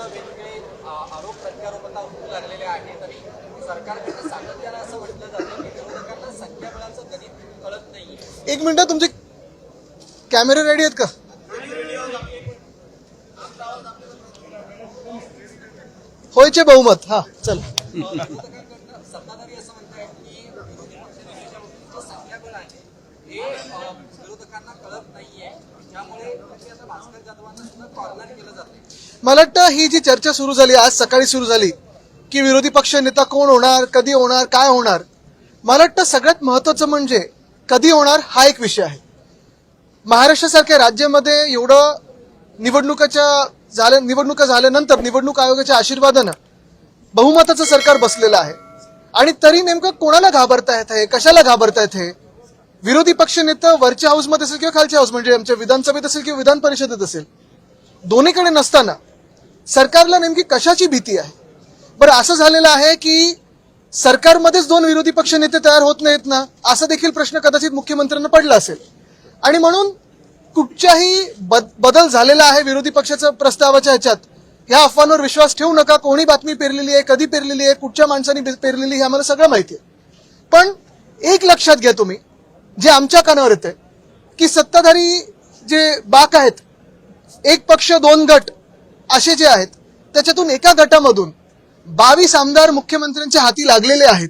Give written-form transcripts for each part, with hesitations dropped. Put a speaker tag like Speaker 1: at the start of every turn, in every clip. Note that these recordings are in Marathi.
Speaker 1: वेगवेगळे आरोप प्रत्यारोप आता होऊ लागलेले आहेत आणि सरकारकडे सातत्यानं असं म्हटलं जातं की विरोधकांना संख्याबळाचं गणित कळत नाहीये.
Speaker 2: एक मिनिट, तुमचे कॅमेरे रेडी आहेत का? होयचे बहुमत. हा चल.
Speaker 1: सत्ताधारी असं म्हणतायत की विरोधी पक्षनेत्याच्या वतीचं संख्याबळ आहे हे विरोधकांना कळत नाहीये, त्यामुळे आता भास्कर जाधवांना सुद्धा कॉर्नर केलं जातंय.
Speaker 2: मला वाटतं ही जी चर्चा सुरू झाली, आज सकाळी सुरू झाली की विरोधी पक्ष नेता कोण होणार, कधी होणार, काय होणार, मला वाटतं सगळ्यात महत्वाचं म्हणजे कधी होणार हा एक विषय आहे. महाराष्ट्रासारख्या राज्यामध्ये एवढं निवडणुका झाल्यानंतर निवडणूक आयोगाच्या आशीर्वादानं बहुमताचं सरकार बसलेलं आहे आणि तरी नेमकं कोणाला घाबरतायत हे, कशाला घाबरतायत हे? विरोधी पक्ष नेता वरच्या हाऊसमध्ये असेल किंवा खालच्या हाऊस म्हणजे आमच्या विधानसभेत असेल किंवा विधान परिषदेत असेल, दोन्हीकडे नसताना सरकारला नेमकी कशाची भीती आहे? बरं, असं झालेलं आहे की सरकारमध्येच दोन विरोधी पक्ष नेते तयार होत नाहीत ना, असा देखील प्रश्न कदाचित मुख्यमंत्र्यांना पडला असेल आणि म्हणून कुठच्याही बदल झालेला आहे विरोधी पक्षाच्या प्रस्तावाच्या ह्याच्यात, ह्या अफवांवर विश्वास ठेवू नका. कोणी बातमी पेरलेली आहे, कधी पेरलेली आहे, कुठच्या माणसाने पेरलेली हे आम्हाला सगळं माहिती आहे. पण एक लक्षात घ्या तुम्ही, जे आमच्या कानावर येते की सत्ताधारी जे बाक आहेत, एक पक्ष दोन गट असे जे आहेत, त्याच्यातून एका गटामधून 22 आमदार मुख्यमंत्र्यांच्या हाती लागलेले आहेत.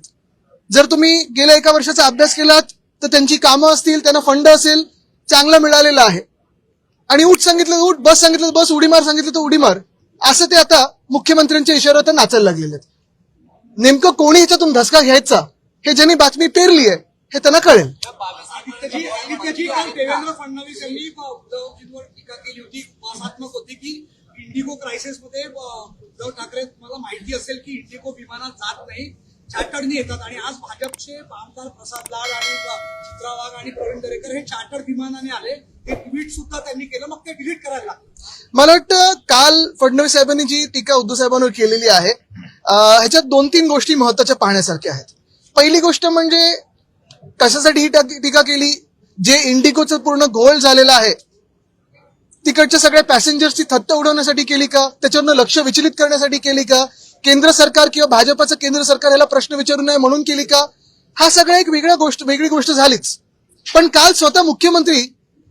Speaker 2: जर तुम्ही गेल्या एका वर्षाचा अभ्यास केलात तर त्यांची कामं असतील, त्यांना फंड असेल, चांगला मिळालेला आहे. आणि उठ सांगितलं तर उठ, बस सांगितलं तर बस, उडी मार सांगितलं तर उडी मार, असं ते आता मुख्यमंत्र्यांच्या इशाऱ्यावर नाचायला लागलेले आहेत. नेमकं कोणी ह्याच्यातून धसका घ्यायचा हे ज्यांनी बातमी पेरली आहे हे त्यांना कळेल.
Speaker 3: देवेंद्र फडणवीस यांनी उद्धवजींवर टीका केली होती, भाषात्मक होती की इंडिगो क्रायसिसमध्ये उद्धव ठाकरे, तुम्हाला माहिती असेल की इंडिगो विमानात जात नाही, चार्टर्डनी येतात. आणि आज भाजपचे आमदार प्रसाद लाड आणि चित्रा वाघ आणि प्रवीण दरेकर हे चार्टर्ड विमानाने आले, ते ट्विट सुद्धा त्यांनी केलं, मग ते डिलीट करायला लागलं.
Speaker 2: मला वाटतं काल फडणवीस साहेबांनी जी टीका उद्धव साहेबांवर केलेली आहे ह्याच्यात 2-3 गोष्टी महत्वाच्या पाहण्यासारख्या आहेत. पहिली गोष्ट म्हणजे कशासाठी ही टीका केली? जे इंडिगोचं पूर्ण घोळ झालेला आहे तिकडच्या सगळ्या पॅसेंजर्सची थत्त उडवण्यासाठी केली का? त्याच्यावरनं लक्ष विचलित करण्यासाठी केली का? केंद्र सरकार किंवा भाजपचं केंद्र सरकार याला प्रश्न विचारू नये म्हणून केली का? हा सगळा एक वेगळी गोष्ट झालीच. पण काल स्वतः मुख्यमंत्री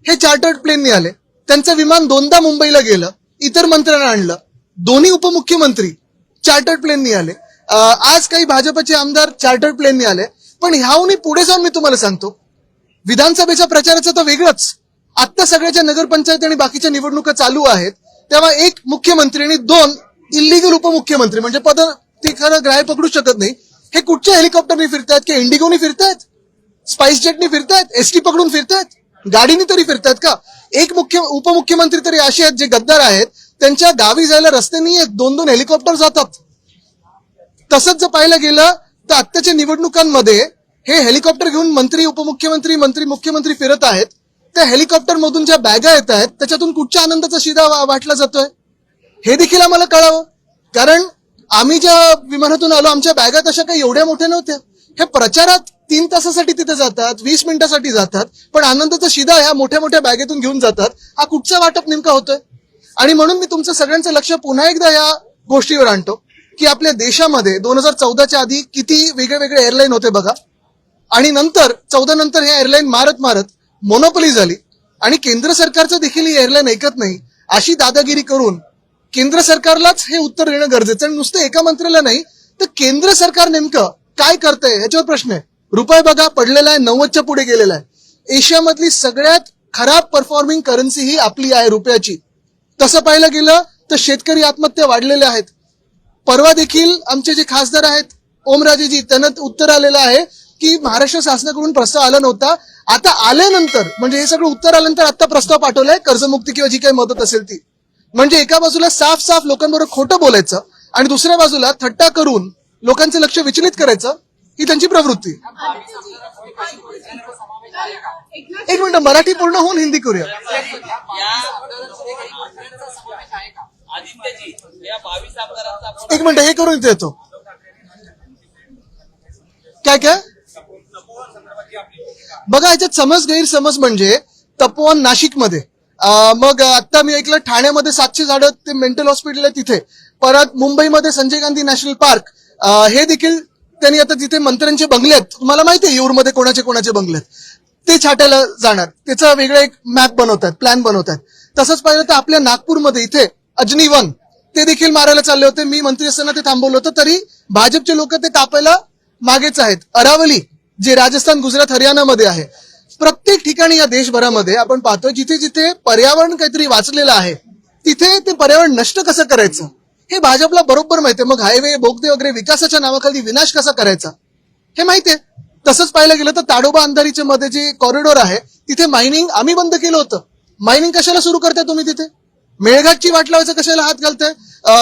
Speaker 2: हे चार्टर्ड प्लेनने आले, त्यांचं विमान 2दा मुंबईला गेलं, इतर मंत्र्यांना आणलं, दोन्ही उपमुख्यमंत्री चार्टर्ड प्लेनने आले, आज काही भाजपचे आमदार चार्टर्ड प्लेनने आले. पण ह्याहूनही पुढे जाऊन मी तुम्हाला सांगतो, विधानसभेच्या प्रचाराचं तर वेगळंच, आत्ता सगळ्याच्या नगरपंचायत आणि बाकीच्या निवडणुका चालू आहेत, तेव्हा एक मुख्यमंत्री आणि 2 इल्लीगल उपमुख्यमंत्री, म्हणजे पद ती खरं ग्राह्य पकडू शकत नाही, हे कुठच्या हेलिकॉप्टरने फिरतायत की इंडिगोनी फिरतायत, स्पाइस जेटनी फिरतायत, एसटी पकडून फिरतायत, गाडीने तरी फिरतायत का? एक उपमुख्यमंत्री तरी असे आहेत जे गद्दार आहेत, त्यांच्या गावी जायला रस्ते नाही आहेत, 2-2 हेलिकॉप्टर जातात. तसंच जर पाहायला गेलं तर आत्ताच्या निवडणुकांमध्ये हे हेलिकॉप्टर घेऊन मंत्री, उपमुख्यमंत्री, मंत्री, मुख्यमंत्री फिरत आहेत. त्या हेलिकॉप्टर मधून ज्या बॅगा येत आहेत त्याच्यातून कुठच्या आनंदाचा शिदा वाटला जातोय हे देखील आम्हाला कळावं. कारण आम्ही ज्या विमानातून आलो आमच्या बॅगा तशा काही एवढ्या मोठ्या नव्हत्या. हे प्रचारात 3 तासासाठी तिथे जातात, 20 मिनिटासाठी जातात, पण आनंदाचा शिदा ह्या मोठ्या मोठ्या बॅगेतून घेऊन जातात. हा कुठचा वाटप नेमका होतोय? आणि म्हणून मी तुमचं सगळ्यांचं लक्ष पुन्हा एकदा या गोष्टीवर आणतो की आपल्या देशामध्ये 2014च्या आधी किती वेगळे एअरलाईन होते बघा, आणि नंतर 14 नंतर हे एअरलाईन मारत मोनोपोली झाली आणि केंद्र सरकारचं देखील ही एअरलाईन ऐकत नाही, अशी दादागिरी करून केंद्र सरकारलाच हे उत्तर देणं गरजेचं. आणि नुसतं एका मंत्र्याला नाही तर केंद्र सरकार नेमकं काय करतंय ह्याच्यावर प्रश्न आहे. रुपये बघा पडलेला आहे, 90च्या पुढे गेलेला आहे. एशियामधली सगळ्यात खराब परफॉर्मिंग करन्सी ही आपली आहे रुपयाची. तसं पाहायला गेलं तर शेतकरी आत्महत्या वाढलेल्या आहेत. परवा देखील आमचे जे खासदार आहेत ओमराजेजी, त्यांना उत्तर आलेलं आहे की महाराष्ट्र शासनाकडून प्रस्ताव आला नव्हता, आता आल्यानंतर म्हणजे हे सगळं उत्तर आल्यानंतर आता प्रस्ताव पाठवलाय कर्जमुक्ती किंवा जी काही मदत असेल ती. म्हणजे एका बाजूला साफ लोकांबरोबर खोटं बोलायचं आणि दुसऱ्या बाजूला थट्टा करून लोकांचं लक्ष विचलित करायचं, ही त्यांची प्रवृत्ती. एक मिनिट, मराठी पूर्ण होऊन हिंदी करूया. एक मिनिट, हे करून इथे येतो. काय बघा, याच्यात गैरसमज म्हणजे तपोवन नाशिकमध्ये मग आता मी ऐकलं ठाण्यामध्ये 700 झाडं ते मेंटल हॉस्पिटल आहे तिथे. परत मुंबईमध्ये संजय गांधी नॅशनल पार्क, हे देखील त्यांनी आता तिथे मंत्र्यांचे बंगले आहेत. तुम्हाला माहिती आहे येऊरमध्ये कोणाचे बंगले आहेत, ते छाटायला जाणार. त्याचा वेगळा एक मॅप बनवतात, प्लॅन बनवतात. तसंच पाहिलं तर आपल्या नागपूरमध्ये इथे अजनी वन ते देखील मारायला चालले होते. मी मंत्री असताना ते थांबवलं होतं, तरी भाजपचे लोक ते कापायला मागेच आहेत. अरावली जे राजस्थान, गुजरात, हरियाणामध्ये आहे. प्रत्येक ठिकाणी या देशभरामध्ये आपण पाहतो जिथे जिथे पर्यावरण काहीतरी वाचलेलं आहे तिथे ते पर्यावरण नष्ट कसं करायचं हे भाजपला बरोबर माहितीये. मग हायवे, बोगदे वगैरे विकासाच्या नावाखाली विनाश कसा करायचा हे माहितीये. तसंच पाहायला गेलं तर ताडोबा अंधारीच्या मध्ये जे कॉरिडॉर आहे तिथे मायनिंग आम्ही बंद केलं होतं. मायनिंग कशाला सुरू करताय तुम्ही तिथे? मेळघाटची वाट लावायचं कशाला हात घालताय?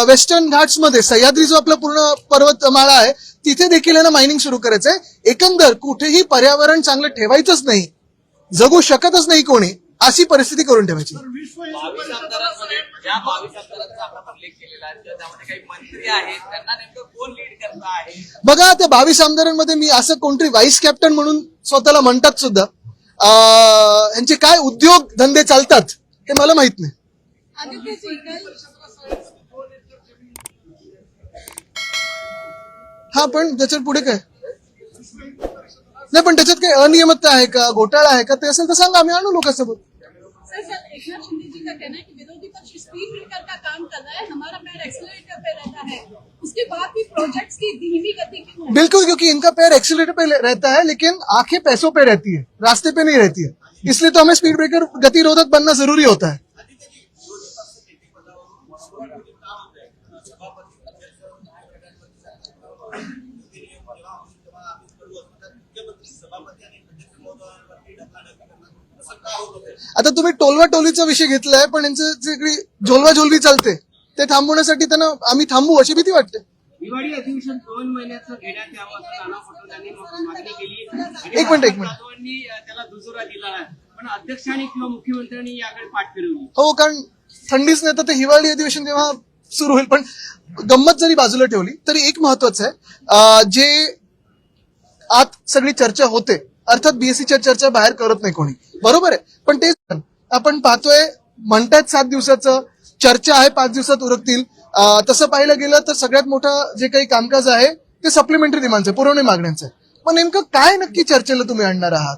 Speaker 2: वेस्टर्न घाट्स मध्ये सह्याद्री जो आपला पूर्ण पर्वतमाळा आहे तिथे देखील आहे ना मायनिंग सुरू करायचंय. एकंदर कुठेही पर्यावरण चांगलं ठेवायचंच नाही, जगू शकतच नाही कोणी, अशी परिस्थिती करून ठेवायची.
Speaker 1: 22 आमदारांमध्ये ज्या 22 आमदारांचा आपण उल्लेख केलेला आहे किंवा त्यामध्ये काही मंत्री आहेत त्यांना नेमकं कोण लीड करत आहे?
Speaker 2: बघा त्या 22 आमदारांमध्ये मी असं कोणतरी व्हाईस कॅप्टन म्हणून स्वतःला म्हणतात सुद्धा, यांचे काय उद्योग धंदे चालतात हे मला माहित नाही. हा पण त्याच्यात पुढे काय नाही, पण त्याच्यात काही अनियमितता आहे का, घोटाळा आहे का, ते असेल तर सांगा, आम्ही आणू लोकांसोबत.
Speaker 4: सर, एकनाथ शिंदे जी का कहना है कि विरोधी पक्ष स्पीड ब्रेकर का काम कर रहा है, हमारा पैर एक्सीलरेटर पे रहता है, उसके बाद भी प्रोजेक्ट्स की धीमी गति क्यों है?
Speaker 2: बिल्कुल, क्योंकि इनका पैर एक्सीलरेटर पे रहता है लेकिन आंखें पैसों पे रहती है, रास्ते पे नहीं रहती है. इसलिए तो हमें स्पीड ब्रेकर गतिरोधक बनना जरूरी होता है. आता तुम्ही टोलवा टोलीचा विषय घेतलाय, पण यांचं जे झोलवा झोलवी चालते ते थांबवण्यासाठी त्यांना आम्ही थांबू अशी भीती वाटते.
Speaker 5: हिवाळी अधिवेशन 2 महिन्याचं घेण्यात यावं असं नाना पटोलेंनी मागणी केली.
Speaker 2: एक मिनिट.
Speaker 5: जाधवांनी त्याला दुजोरा दिला आहे, पण अध्यक्षांनी किंवा मुख्यमंत्र्यांनी याकडे पाठ फिरवली.
Speaker 2: हो, कारण थंडीच नाही तर ते हिवाळी अधिवेशन जेव्हा सुरू होईल. पण गंमत जरी बाजूला ठेवली तरी एक महत्वाचं आहे, जे आत सगळी चर्चा होते, अर्थात बीएससीच्या चर्चा बाहेर करत नाही कोणी, बरोबर आहे. पण ते आपण पाहतोय, म्हणतात 7 दिवसाचं चर्चा आहे, 5 दिवसात उरकतील. तसं पाहिलं गेलं तर सगळ्यात मोठं जे काही कामकाज आहे ते सप्लिमेंटरी डिमांडचं, पुरवणी मागण्यांचं आहे. पण नेमकं काय नक्की चर्चेला तुम्ही आणणार आहात?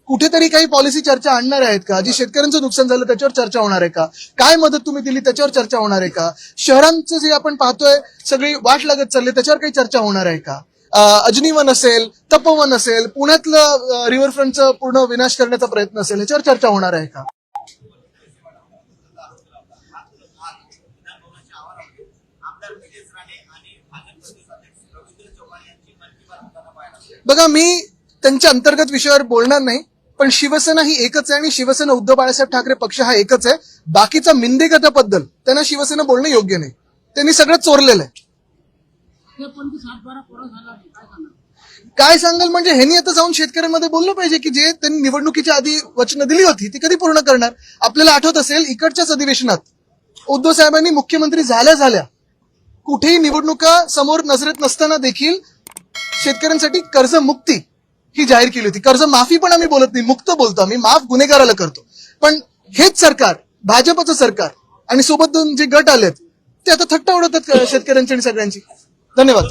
Speaker 2: कुठेतरी काही पॉलिसी चर्चा आणणार आहेत का? जी शेतकऱ्यांचं नुकसान झालं त्याच्यावर चर्चा होणार आहे का? काय मदत तुम्ही दिली त्याच्यावर चर्चा होणार आहे का? शहरांचं जे आपण पाहतोय सगळी वाट लागत चालली त्याच्यावर काही चर्चा होणार आहे का? अजनीवन असेल, तपोवन असेल, पुण्यातलं रिव्हरफ्रंटचं पूर्ण विनाश करण्याचा प्रयत्न असेल, याच्यावर चर्चा होणार आहे का? बघा, मी त्यांच्या अंतर्गत विषयावर बोलणार नाही, पण शिवसेना ही एकच आहे आणि शिवसेना उद्धव बाळासाहेब ठाकरे पक्ष हा एकच आहे. बाकीचा मिंदेगताबद्दल त्यांना शिवसेना बोलणं योग्य नाही, त्यांनी सगळं चोरलेलं आहे. काय सांगाल म्हणजे ह्यांनी आता जाऊन शेतकऱ्यांमध्ये बोललं पाहिजे की जे त्यांनी निवडणुकीच्या आधी वचनं दिली होती ती कधी पूर्ण करणार. आपल्याला आठवत असेल इकडच्याच अधिवेशनात उद्धव साहेबांनी मुख्यमंत्री झाल्या कुठेही निवडणुका समोर नजरेत नसताना देखील शेतकऱ्यांसाठी कर्जमुक्ती ही जाहीर केली होती. कर्ज माफी पण आम्ही बोलत नाही, मुक्त बोलतो आम्ही, माफ गुन्हेगाराला करतो. पण हेच सरकार, भाजपचं सरकार आणि सोबत दोन जे गट आलेत ते आता थट्टा उडवतात शेतकऱ्यांची आणि सगळ्यांची. धन्यवाद.